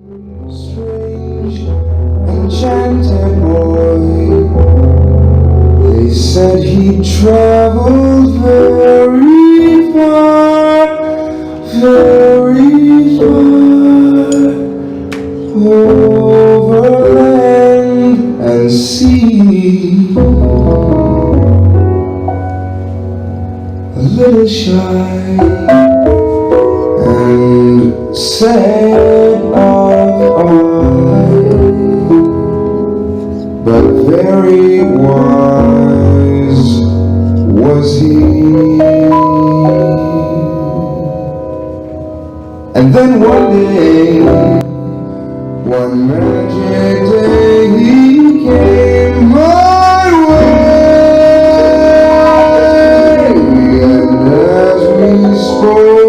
Strange, enchanted boy. They said he traveled very far, over land and sea. A little shy and sad of eye, but very wise was he. And then one day, one magic day, he came my way, and as we spoke,